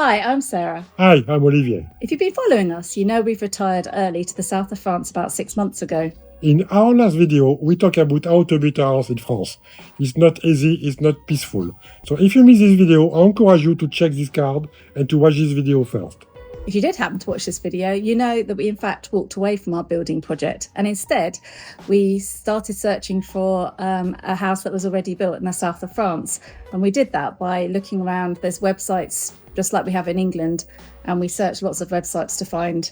Hi, I'm Sarah. Hi, I'm Olivier. If you've been following us, you know we've retired early to the south of France about 6 months ago. In our last video, we talk about how to build a house in France. It's not easy, it's not peaceful. So if you miss this video, I encourage you to check this card and to watch this video first. If you did happen to watch this video, you know that we in fact walked away from our building project and instead we started searching for a house that was already built in the south of France. And we did that by looking around. There's websites just like we have in England, and we searched lots of websites to find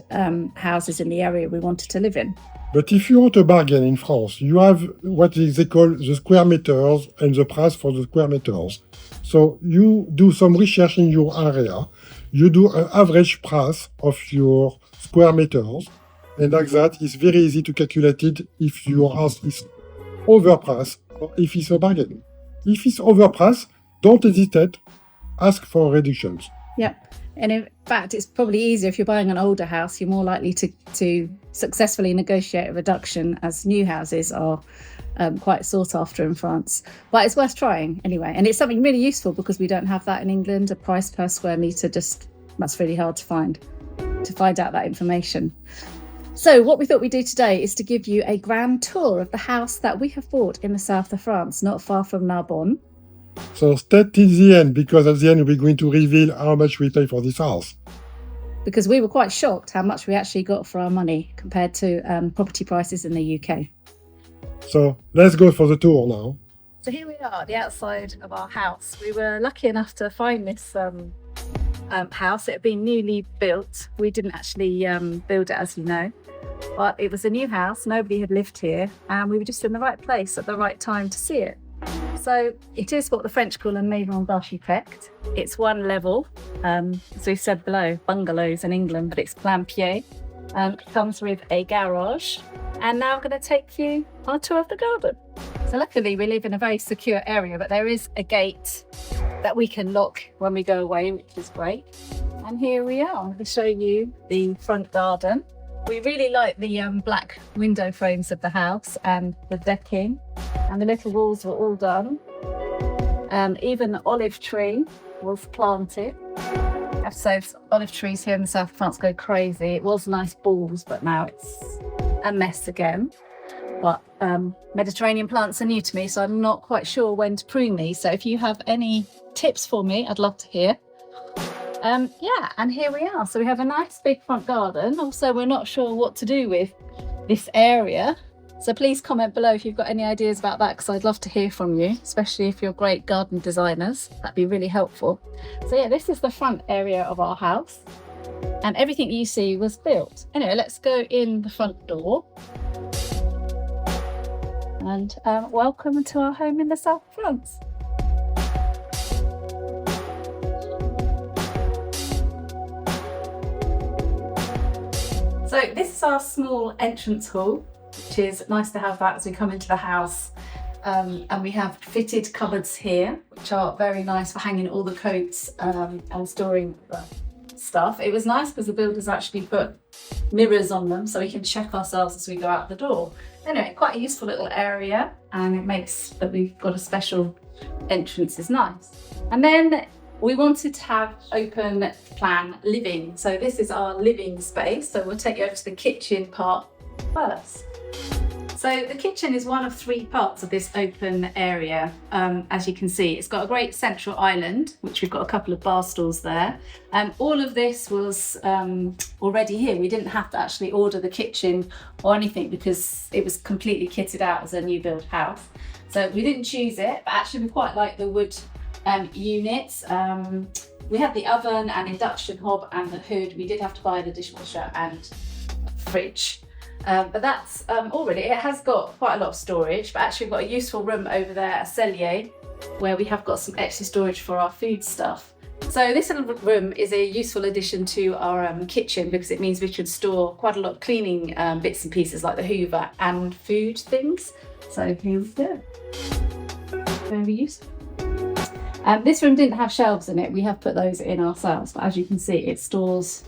houses in the area we wanted to live in. But if you want a bargain in France, you have what they call the square meters and the price for the square meters. So you do some research in your area, you do an average price of your square meters, and like that, it's very easy to calculate it if your house is overpriced or if it's a bargain. If it's overpriced, don't hesitate, ask for reductions. Yep. And in fact, it's probably easier if you're buying an older house, you're more likely to successfully negotiate a reduction, as new houses are quite sought after in France. But it's worth trying anyway. And it's something really useful because we don't have that in England. A price per square metre, that's really hard to find out that information. So what we thought we'd do today is to give you a grand tour of the house that we have bought in the south of France, not far from Narbonne. So stay till the end, because at the end we're going to reveal how much we pay for this house. Because we were quite shocked how much we actually got for our money compared to property prices in the UK. So let's go for the tour now. So here we are, the outside of our house. We were lucky enough to find this house. It had been newly built. We didn't actually build it, as you know, but it was a new house. Nobody had lived here, and we were just in the right place at the right time to see it. So it is what the French call a maison d'architecte. It's one level, as we've said below, bungalows in England, but it's plain-pied. It comes with a garage. And now I'm going to take you on a tour of the garden. So luckily we live in a very secure area, but there is a gate that we can lock when we go away, which is great. And here we are. I'm going to show you the front garden. We really like the black window frames of the house and the decking, and the little walls were all done. Even the olive tree was planted. I have to say, olive trees here in the south of France go crazy. It was nice balls, but now it's a mess again. But Mediterranean plants are new to me, so I'm not quite sure when to prune these. So if you have any tips for me, I'd love to hear. And here we are. So we have a nice big front garden. Also, we're not sure what to do with this area. So please comment below if you've got any ideas about that, because I'd love to hear from you, especially if you're great garden designers. That'd be really helpful. So yeah, this is the front area of our house, and everything you see was built. Anyway, let's go in the front door. And welcome to our home in the south of France. So this is our small entrance hall, which is nice to have that as we come into the house. And we have fitted cupboards here, which are very nice for hanging all the coats and storing stuff. It was nice because the builders actually put mirrors on them so we can check ourselves as we go out the door. Anyway, quite a useful little area, and it makes that we've got a special entrance is nice. And then we wanted to have open plan living. So this is our living space. So we'll take you over to the kitchen part first. So the kitchen is one of three parts of this open area. As you can see, it's got a great central island, which we've got a couple of bar stools there. All of this was already here. We didn't have to actually order the kitchen or anything because it was completely kitted out as a new build house. So we didn't choose it, but actually we quite like the wood units. We had the oven and induction hob and the hood. We did have to buy the dishwasher and fridge. But that's all really. It has got quite a lot of storage, but actually we've got a useful room over there, a cellier, where we have got some extra storage for our food stuff. So this little room is a useful addition to our kitchen because it means we can store quite a lot of cleaning bits and pieces like the Hoover and food things. So here we go. Very useful. This room didn't have shelves in it. We have put those in ourselves, but as you can see, it stores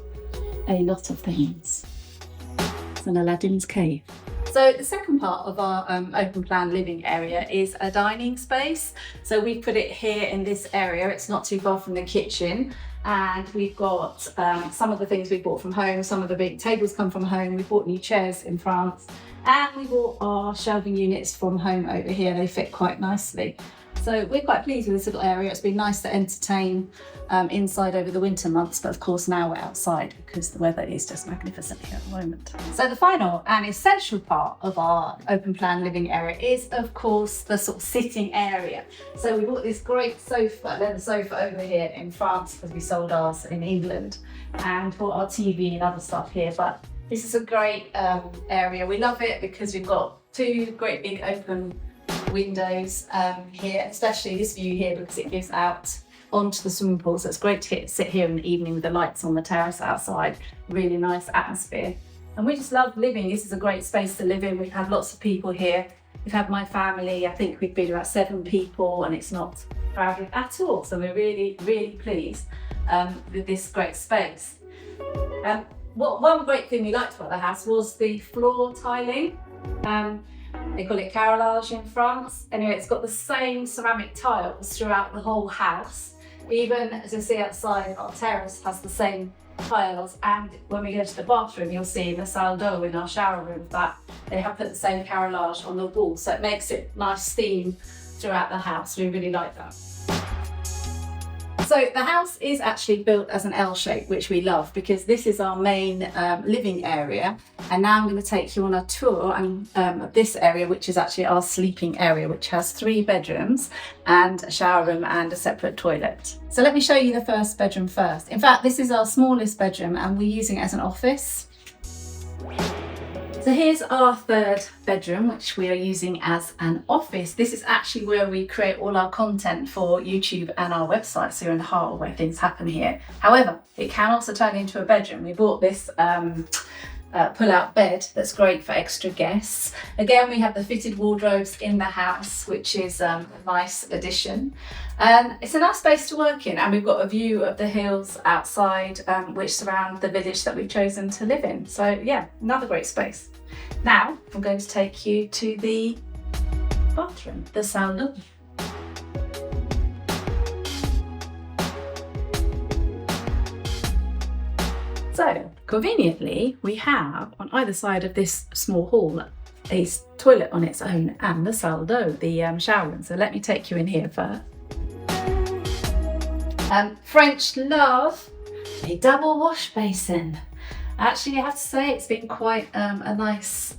a lot of things. It's an Aladdin's cave. So the second part of our open plan living area is a dining space. So we put it here in this area. It's not too far from the kitchen. And we've got some of the things we bought from home. Some of the big tables come from home. We bought new chairs in France. And we bought our shelving units from home over here. They fit quite nicely. So we're quite pleased with this little area. It's been nice to entertain inside over the winter months, but of course now we're outside because the weather is just magnificent here at the moment. So the final and essential part of our open plan living area is of course the sort of sitting area. So we bought this great sofa, leather sofa over here in France because we sold ours in England, and bought our TV and other stuff here. But this is a great area. We love it because we've got two great big open windows here, especially this view here because it gives out onto the swimming pool, so it's great to sit here in the evening with the lights on the terrace outside. Really nice atmosphere, and we just love living. This is a great space to live in. We've had lots of people here. We've had my family. I think we've been about 7 people, and it's not crowded at all, so we're really pleased with this great space. One great thing we liked about the house was the floor tiling. They call it carrelage in France. Anyway, it's got the same ceramic tiles throughout the whole house. Even as you see outside, our terrace has the same tiles. And when we go to the bathroom, you'll see in the salle d'eau in our shower room that they have put the same carrelage on the wall. So it makes it nice theme throughout the house. We really like that. So the house is actually built as an L shape, which we love because this is our main living area. And now I'm going to take you on a tour of this area, which is actually our sleeping area, which has 3 bedrooms and a shower room and a separate toilet. So let me show you the first bedroom first. In fact, this is our smallest bedroom and we're using it as an office. So here's our 3rd bedroom, which we are using as an office. This is actually where we create all our content for YouTube and our website, so you're in the heart of where things happen here. However, it can also turn into a bedroom. We bought this pull-out bed that's great for extra guests. Again, we have the fitted wardrobes in the house, which is a nice addition. And it's a nice space to work in, and we've got a view of the hills outside, which surround the village that we've chosen to live in. So yeah, another great space. Now I'm going to take you to the bathroom, the salle d'eau. So conveniently, we have on either side of this small hall a toilet on its own and the salle d'eau, the shower room. So let me take you in here first. French love a double wash basin. Actually, I have to say it's been quite a nice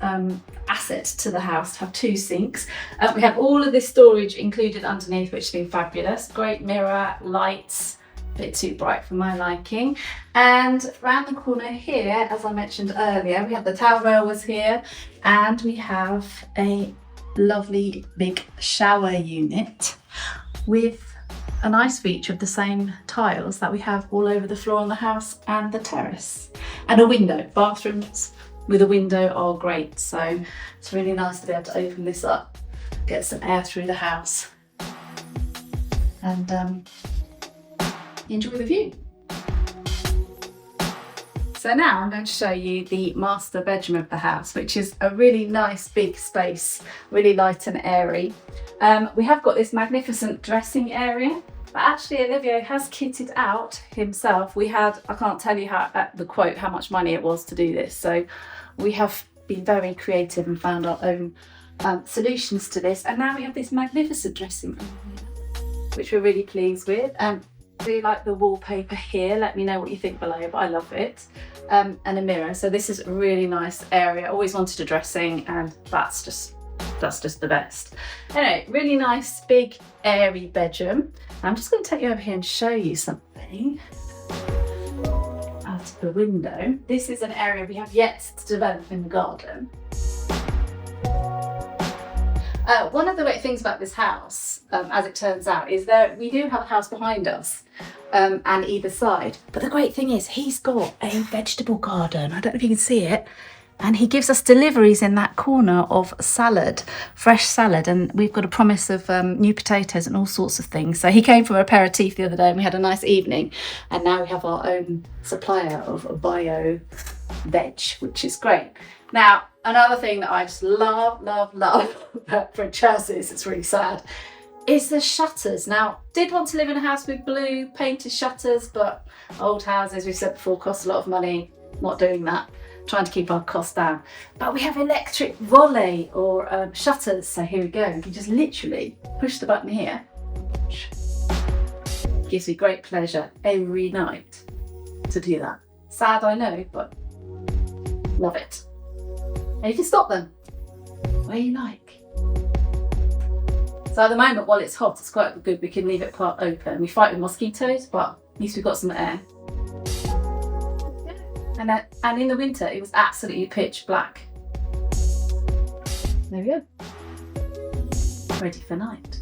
asset to the house to have 2 sinks. We have all of this storage included underneath, which has been fabulous. Great mirror, lights, a bit too bright for my liking. And around the corner here, as I mentioned earlier, we have the towel rail was here, and we have a lovely big shower unit with a nice feature of the same tiles that we have all over the floor on the house and the terrace. And a window. Bathrooms with a window are great, so it's really nice to be able to open this up, get some air through the house, and enjoy the view. So now I'm going to show you the master bedroom of the house, which is a really nice big space, really light and airy. We have got this magnificent dressing area, but actually Olivier has kitted out himself. I can't tell you how much money it was to do this. So we have been very creative and found our own solutions to this. And now we have this magnificent dressing room, which we're really pleased with. I really like the wallpaper here. Let me know what you think below, but I love it. And a mirror. So this is a really nice area. I always wanted a dressing, and that's just the best. Anyway, really nice, big, airy bedroom. I'm just going to take you over here and show you something out of the window. This is an area we have yet to develop in the garden. One of the great things about this house, as it turns out, is that we do have a house behind us and either side. But the great thing is he's got a vegetable garden. I don't know if you can see it. And he gives us deliveries in that corner of salad, fresh salad. And we've got a promise of new potatoes and all sorts of things. So he came for an aperitif the other day and we had a nice evening. And now we have our own supplier of bio veg, which is great. Now, another thing that I just love for churches, it's really sad, is the shutters. Now, did want to live in a house with blue painted shutters, but old houses, we've said before, cost a lot of money. Not doing that. Trying to keep our costs down. But we have electric volley or shutters. So here we go. You just literally push the button here. Gives me great pleasure every night to do that. Sad, I know, but love it. And you can stop them where you like. So at the moment, while it's hot, it's quite good. We can leave it part open. We fight with mosquitoes, but at least we've got some air. And in the winter, it was absolutely pitch black. There we go. Ready for night.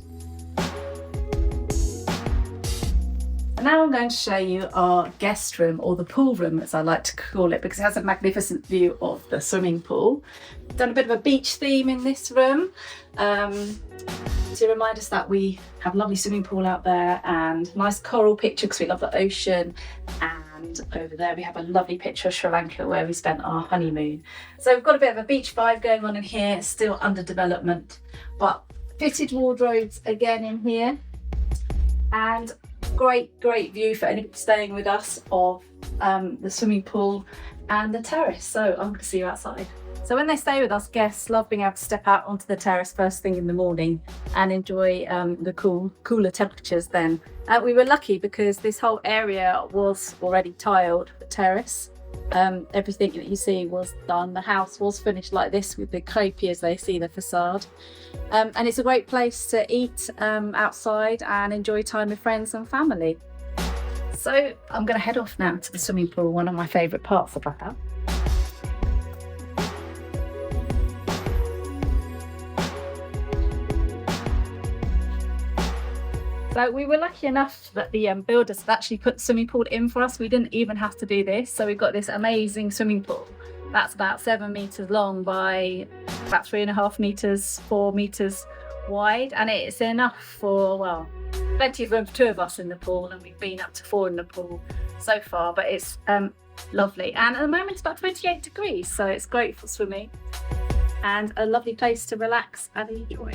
And now I'm going to show you our guest room, or the pool room as I like to call it, because it has a magnificent view of the swimming pool. Done a bit of a beach theme in this room to remind us that we have a lovely swimming pool out there and nice coral picture because we love the ocean. And over there we have a lovely picture of Sri Lanka where we spent our honeymoon. So we've got a bit of a beach vibe going on in here, still under development, but fitted wardrobes again in here. And great view for anybody staying with us of the swimming pool and the terrace. So I'm going to see you outside. So when they stay with us, guests love being able to step out onto the terrace first thing in the morning and enjoy the cooler temperatures then. We were lucky because this whole area was already tiled, the terrace. Everything that you see was done. The house was finished like this with the copy as they see the facade. And it's a great place to eat outside and enjoy time with friends and family. So I'm going to head off now to the swimming pool, one of my favourite parts of the house. So we were lucky enough that the builders had actually put the swimming pool in for us. We didn't even have to do this. So we've got this amazing swimming pool that's about 7 meters long by about 3.5 meters, 4 meters wide. And it's enough for, well, plenty of room for 2 of us in the pool. And we've been up to 4 in the pool so far, but it's lovely. And at the moment it's about 28 degrees. So it's great for swimming and a lovely place to relax and enjoy.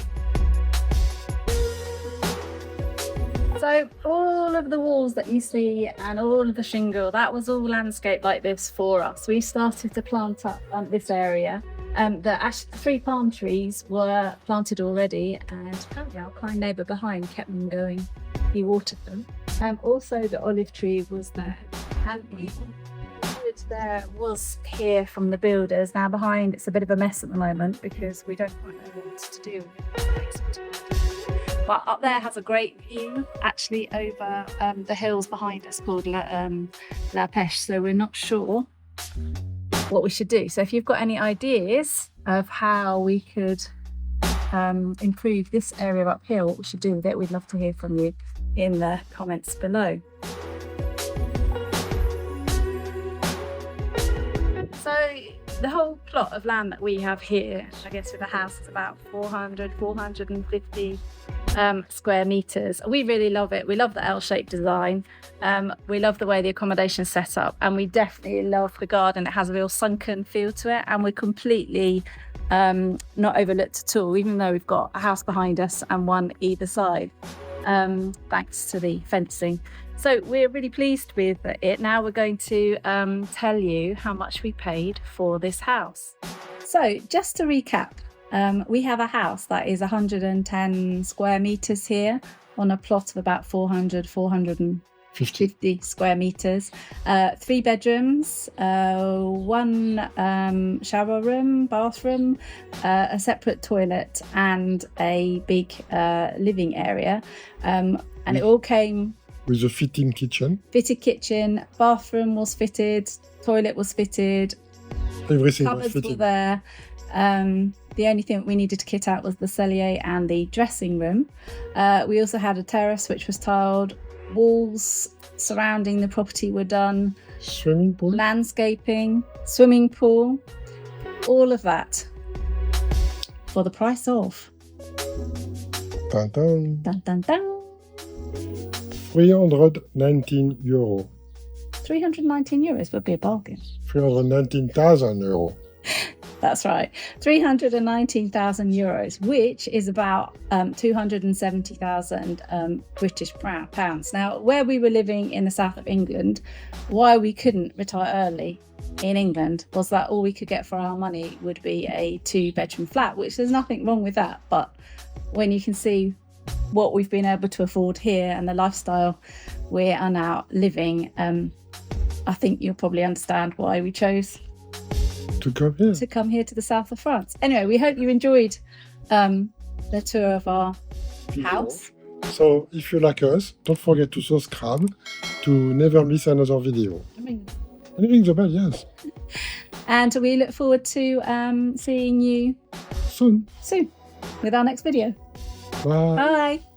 So all of the walls that you see and all of the shingle, that was all landscaped like this for us. We started to plant up this area. The 3 palm trees were planted already, and apparently our kind neighbour behind kept them going. He watered them. Also the olive tree was there. And the wood there was here from the builders. Now behind it's a bit of a mess at the moment because we don't quite know what to do with it. But up there has a great view actually over the hills behind us called La Pêche. So we're not sure what we should do. So if you've got any ideas of how we could improve this area up here, what we should do with it, we'd love to hear from you in the comments below. So the whole plot of land that we have here, I guess with the house, is about 450 square meters. We really love it. We love the L-shaped design. We love the way the accommodation is set up, and we definitely love the garden. It has a real sunken feel to it, and we're completely not overlooked at all, even though we've got a house behind us and one either side, thanks to the fencing. So we're really pleased with it. Now we're going to tell you how much we paid for this house. So just to recap, we have a house that is 110 square meters here on a plot of about 450 square meters. 3 bedrooms, 1 shower room, bathroom, a separate toilet and a big living area. And it all came with a fitting kitchen. Fitted kitchen, bathroom was fitted, toilet was fitted, everything cupboards was fitted. were there. The only thing we needed to kit out was the cellier and the dressing room. We also had a terrace which was tiled. Walls surrounding the property were done. Swimming pool. Landscaping, swimming pool, all of that for the price of Dun, dun. dun, dun, dun, 319 euro. 319 euros would be a bargain. 319,000 euro. That's right. 319,000 euros, which is about 270,000 British pounds. Now, where we were living in the south of England, why we couldn't retire early in England was that all we could get for our money would be a 2-bedroom flat, which there's nothing wrong with that. But when you can see what we've been able to afford here and the lifestyle we are now living, I think you'll probably understand why we chose to come here to the south of France. Anyway, we hope you enjoyed the tour of our house. So if you like us, don't forget to subscribe to never miss another video. Ring the bell, yes. And we look forward to seeing you soon with our next video. Bye. Bye.